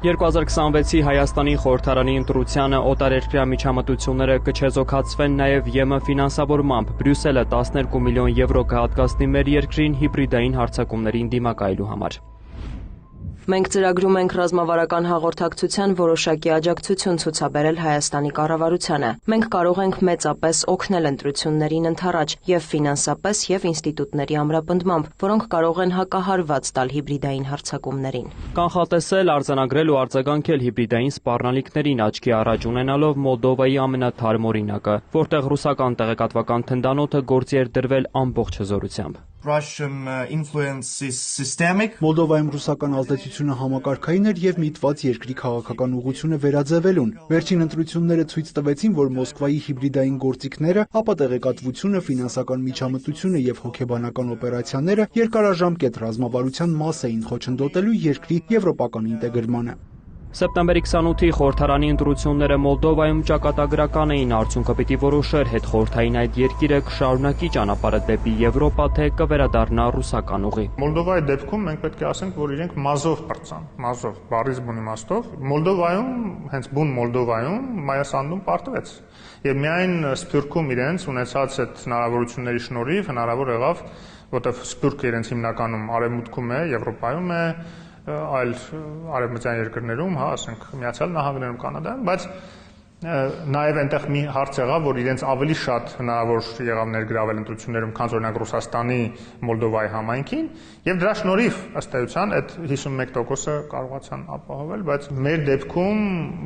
2026-ի Հայաստանի խորհրդարանի ընտրությանը օտարերկրյա միջամտությունները կչեզոքացվեն նաև ԵՄ ֆինանսավորմամբ։ Բրյուսելը 12 միլիոն եվրո կհատկացնի մեր երկրին հիբրիդային հարձակումներին դիմակայելու համար։ Մենք ծրագրում ենք ռազմավարական հաղորդակցության որոշակի աջակցություն ցուցաբերել Հայաստանի կառավարությանը։ Մենք կարող ենք մեծապես օգնել ընտրություններին ընդառաջ եւ ֆինանսապես եւ ինստիտուտների ամրապնդմամբ, որոնք կարող են հակահարված տալ հիբրիդային հարձակումներին։ Կանխատեսել, արձանագրել ու արձագանքել հիբրիդային սպառնալիքներին աչքի առաջ ունենալով Մոլդովայի ամենաթարմ օրինակը, որտեղ ռուսական տեղեկատվական թնդանոթը գործի էր դրվել ամբողջ հզորությամբ։ Մոլդովայում ռուսական ազդեցությունը համակարգային էր եւ միտված երկրի քաղաքական ուղղությունը վերաձևելուն։ Վերջին ընտրությունները ցույց տվեցին, որ Մոսկվայի հիբրիդային գործիքները, ապա տեղեկատվությունը, ֆինանսական միջամտությունը եւ հոգեբանական օպերացիաները երկարաժամկետ ռազմավարության մաս էին խոչընդոտելու երկրի եվրոպական ինտեգրմանը։ Սեպտեմբերի 28-ի խորհրդարանի ընտրությունները Մոլդովայում ճակատագրական էին, արդյունքը պիտի որոշեր հետխորհրդային այդ երկիրը կշարունակի ճանապարհը դեպի Եվրոպա, թե կվերադառնա ռուսական ուղի։ Մոլդովայի դեպքում մենք պետք է ասենք, որ իրենք մազով պրծան, մազով, բառից բուն իմաստով։ Մոլդովայում, հենց բուն Մոլդովայում Մայասանդում պարտվեց։ Եվ միայն Սփյուռքում իրենց ունեցած այդ հնարավորությունների շնորհիվ հնարավոր եղավ, որտեղ Սփյուռքը իրենց հիմնականում արևմուտքում է, Եվրոպայում է, այլ արևմտյան երկրներում, ասենք Միացյալ Նահանգներում, Կանադայում, բայց նաև այնտեղ մի հարց եղավ, որ իրենց ավելի շատ հնարավոր եղավ ներգրավել ընտրություններում, քան օրինակ Ռուսաստանի, Մոլդովայի համայնքին, եւ դրա շնորհիվ ըստ էության այդ 51%-ը կարողացան ապահովել, բայց մեր դեպքում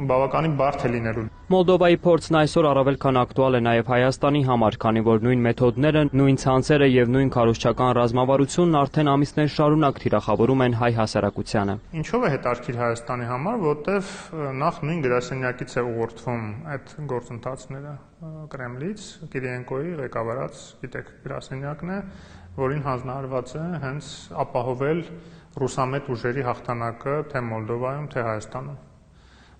բավականին բարդ է լինելու։ Մոլդովայի փորձն այսօր առավել քան ակտուալ է նաև Հայաստանի համար, քանի որ նույն մեթոդները, նույն ցանցերը եւ նույն քարոզչական ռազմավարությունն արդեն ամիսներ շարունակ թիրախավորում են հայ հասարակությանը։ Ինչով է հետաքրքիր Հայաստանի համար, որտեվ նախ նույն գրասենյակից է ուղղորդվում այդ գործընթացները Կրեմլից, Կիրիենկոյի ղեկավարած, գիտեք, գրասենյակն է, որին հանձնարարված է հենց ապահովել ռուսամետ ուժերի հաղթանակը թե Մոլդովայում, թե Հայաստանում։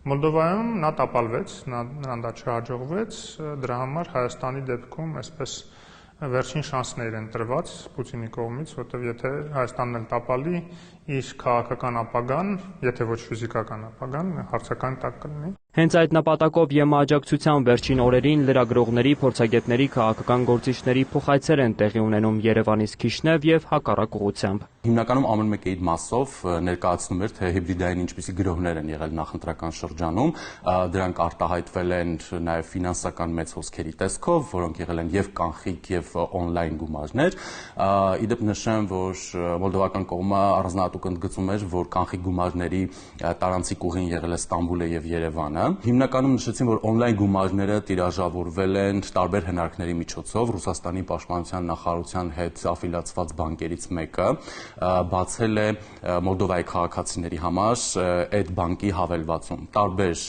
Մոլդովայում նա տապալվեց, նրան դա չհաջողվեց, դրա համար Հայաստանի դեպքում այսպես վերջին շանսներ են տրված Պուտինի կողմից, որտեղ եթե Հայաստանն էլ տապալի, իր քաղաքական ապագան, եթե ոչ ֆիզիկական ապագան, հարցական տակ կլինի։ Հենց այդ նպատակով ԵՄ աջակցության վերջին օրերին լրագրողների, փորձագետների, քաղաքական գործիչների փոխայցեր են տեղի ունենում Երևանից Քիշնև եւ հակառակ ուղղությամբ։ Հիմնականում ամեն մեկը իր մասով ներկայացնում էր, թե հիբրիդային ինչպիսի գրոհներ են եղել նախընտրական շրջանում, դրանք արտահայտվել են նաև ֆինանսական մեծ հոսքերի տեսքով, որոնք եղել են եւ կանխիկ եւ օնլայն գումարներ։ Իդեպ նշեմ, որ մոլդովական կողմը առանձնահատուկ ընդգծում էր, որ կանխիկ գումարների տարանցիկ ուղին եղել է Ստամբուլը եւ Երևանը։ Հիմնականում նշեցին, որ օնլայն գումարները տիրաժավորվել են տարբեր հնարքների միջոցով։ Ռուսաստանի պաշտպանության նախարարության հետ աֆիլիացված բանկերից մեկը բացել է Մոլդովայի քաղաքացիների համար այդ բանկի հավելվածում տարբեր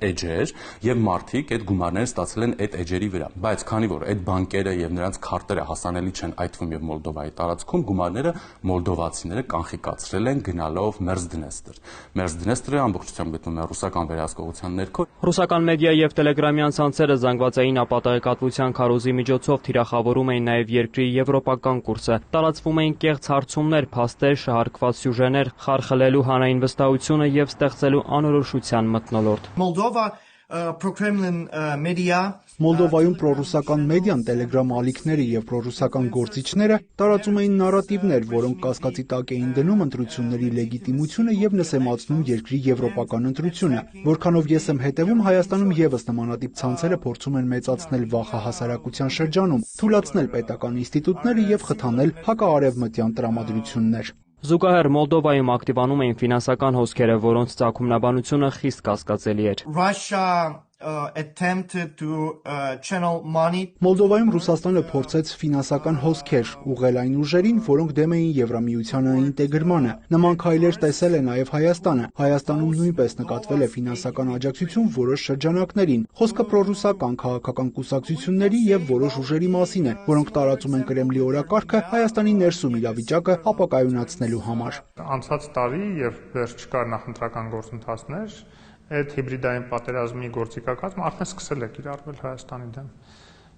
էջեր եւ մարդիկ այդ գումարները ստացել են այդ էջերի վրա, բայց քանի որ այդ բանկերը եւ նրանց քարտերը հասանելի չեն այդ թվում եւ Մոլդովայի տարածքում, գումարները մոլդովացիները կանխիկացրել են գնալով Մերզդնեստր։ Մերզդնեստրը ամբողջությամբ գտնվում է ռուսական վերահսկողության ներքո։ Ռուսական մեդիա եւ տելեգրամյան ցանցերը զանգվածային ապատեղեկատվության քարոզի միջոցով թիրախավորում էին նաև երկրի եվրոպական կուրսը, տարածվում էին կեղծ հարցումներ, փաստեր, շահարկված սյուժեներ, խարխլելու հանրային վստահությունը եւ ստեղծելու անորոշության մթնոլորտ։ Մոլդովայում պրոռուսական մեդիան, տելեգրամ ալիքները եւ պրոռուսական գործիչները տարածում էին նարատիվներ, որոնք կասկածի տակ էին դնում ընտրությունների լեգիտիմությունը եւ նսեմացնում երկրի եվրոպական ընտրությունը։ Որքանով ես եմ հետևում, Հայաստանում եւս նմանատիպ ցանցերը փորձում են մեծացնել վախը հասարակության շրջանում, թուլացնել պետական ինստիտուտները եւ խթանել հակաարևմտյան տրամադրություններ։ Զուգահեռ Մոլդովայում ակտիվանում էին ֆինանսական հոսքերը, որոնց ծագումնաբանությունը խիստ կասկածելի էր։ Մոլդովայում Ռուսաստանը փորձեց ֆինանսական հոսքեր ուղղել այն ուժերին, որոնք դեմ էին Եվրամիությանը ինտեգրմանը։ Նման քայլեր տեսել է նաև Հայաստանը։ Հայաստանում նույնպես նկատվել է ֆինանսական աջակցություն որոշ շրջանակներին։ Խոսքը պրոռուսական քաղաքական կուսակցությունների եւ որոշ ուժերի մասին է, որոնք տարածում են Կրեմլի օրակարգը Հայաստանի ներսում իրավիճակը ապակայունացնելու համար։ Անցած տարի եւ վերջ կար նախընտրական գործընթացներ, այդ հիբրիդային պատերազմի գործիքակազմը արդեն սկսել է կիրառվել Հայաստանի դեմ։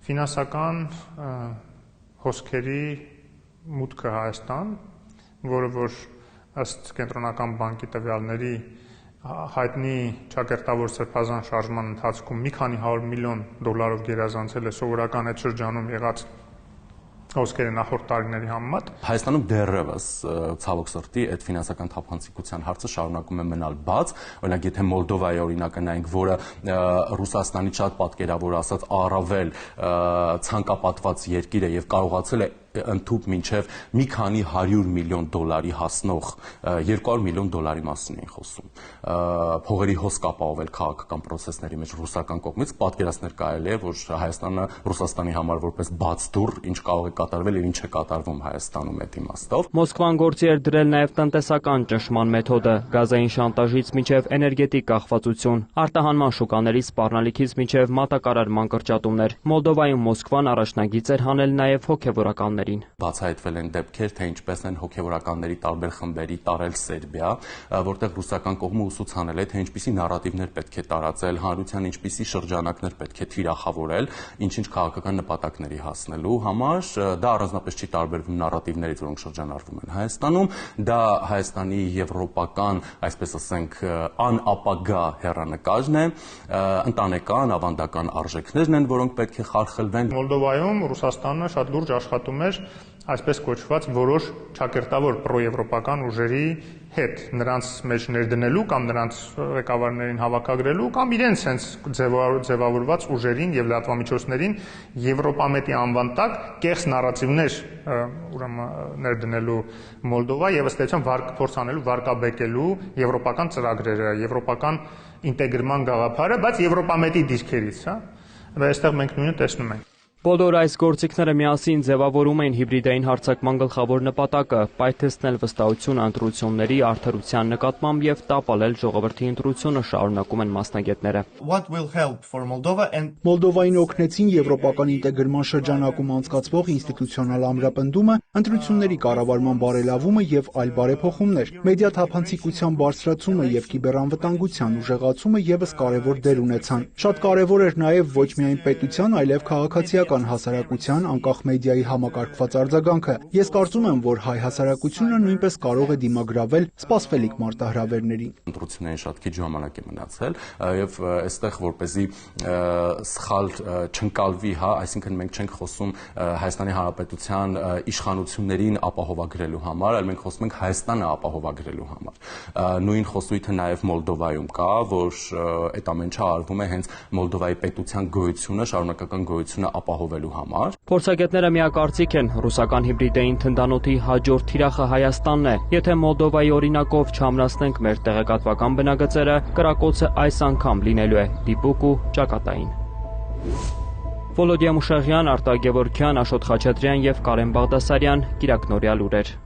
Ֆինանսական հոսքերի մուտքը Հայաստան, որը որ ըստ կենտրոնական բանկի տվյալների հայտնի ճակերտավոր սրբազան շարժման ընթացքում մի քանի 100 միլիոն դոլարով գերազանցել է սովորական այդ շրջանում եղած հոսքերը նախորդ տարիների համեմատ։ Հայաստանում դեռևս ցավոք սրտի այդ ֆինանսական թափանցիկության հարցը շարունակում է մնալ բաց, օրինակ եթե Մոլդովայի օրինակը նայենք, որը Ռուսաստանի շատ պատկերավոր ասած առավել ցանկապատված երկիր է եւ կարողացել է ընդཐུպ մինչև մի քանի 100 միլիոն դոլարի հասնող 200 միլիոն դոլարի մասին են խոսում։ Փողերի հոսք ապահովել քաղաքական process-ների մեջ ռուսական կողմից պատկերացնել կարելի է, որ Հայաստանը Ռուսաստանի համար որպես բաց դուռ ինչ կարող է կատարվել եւ ինչ է կատարվում Հայաստանում այդ իմաստով։ Մոսկվան գործի էր դրել նաեւ տնտեսական ճնշման մեթոդը՝ գազային շանտաժից մինչև էներգետիկ կախվածություն, արտահանման շուկաների սպառնալիքից մինչև մատակարարման կրճատումներ։ Մոլդովայում Մոսկվան առաջնագիծ էր հանել նաեւ հոգեվորական Բացահայտվել են դեպքեր, թե ինչպես են հոգեվորականների տարբեր խմբերի տարել Սերբիա, որտեղ ռուսական կողմը ուսուցանել է, թե ինչպիսի նարատիվներ պետք է տարածել, հանրության ինչպիսի շրջանակներ պետք է թիրախավորել, ինչ-ինչ քաղաքական նպատակների հասնելու համար, դա առանձնապես չի տարբերվում նարատիվներից, որոնք շրջանառվում են Հայաստանում, դա Հայաստանի եվրոպական, այսպես ասենք, անապագա հեռանկարն է, ընտանեկան, ավանդական արժեքներն են, որոնք պետք է խարխլվեն։ Մոլդովայում Ռուսաստանը շատ լուրջ աշխատում էր այսպես կոչված որոշ ճակերտավոր պրոեվրոպական ուժերի հետ նրանց մեջ ներդնելու կամ նրանց ղեկավարներին հավաքագրելու կամ իրենց հենց ձևավորված ուժերին եւ լրատվամիջոցներին Եվրոպամետի անվան տակ կեղծ նարատիվներ ուրեմն ներդնելու Մոլդովա եւ ըստ էության փորձանելու վարկաբեկելու եվրոպական ծրագրերը, եվրոպական ինտեգրման գաղափարը, բայց Եվրոպամետի դիրքերից, հա։ Բայց այստեղ մենք նույնը տեսնում ենք։ Բոլոր այս գործիքները միասին ձևավորում էին հիբրիդային հարձակման գլխավոր նպատակը՝ պայթեցնել վստահությունը ընտրությունների արդարության նկատմամբ եւ տապալել ժողովրդի ընտրությունը, շարունակում են մասնագետները։ Մոլդովային օգնեցին եվրոպական ինտեգրման շրջանակում անցկացվող ինստիտուցիոնալ ամրապնդումը, ընտրությունների կառավարման բարելավումը եւ այլ բարեփոխումներ։ Մեդիա թափանցիկության բարձրացումը եւ կիբերանվտանգության ուժեղացումը եւս կարեւոր դեր ունեցան։ Շատ կարեւոր էր նաեւ ոչ միայն պետության, այլև քաղաքացիական հասարակության անկախ մեդիայի համակարգված արձագանքը։ Ես կարծում եմ, որ հայ հասարակությունը նույնպես կարող է դիմագրավել սպասվելիք մարտահրավերներին։ Ընտրություններին շատ քիչ ժամանակ է մնացել եւ այստեղ որպեսզի սխալ չընկալվի, հա, այսինքն մենք չենք խոսում Հայաստանի Հանրապետության իշխանություններին ապահովագրելու համար, այլ մենք խոսում ենք Հայաստանը ապահովագրելու համար։ Նույն խոսույթը նաեւ Մոլդովայում կա, որ այդ ամեն ինչը արվում է հենց Մոլդովայի պետության գոյությունը, շարունակական գոյությունը ապահովելու համար։ Փորձագետները միակարծիք են, ռուսական հիբրիդային թնդանոթի հաջորդ թիրախը Հայաստանն է։ Եթե Մոլդովայի օրինակով չամրացնենք մեր տեղեկատվական բնագծերը, կրակոցը այս անգամ լինելու է դիպուկ ու ճակատային։ Վոլոդիա Մուշաղյան, Արտակ Գևորգյան, Աշոտ Խաչատրյան եւ Կարեն Բաղդասարյան, Կիրակնորյալ լուրեր։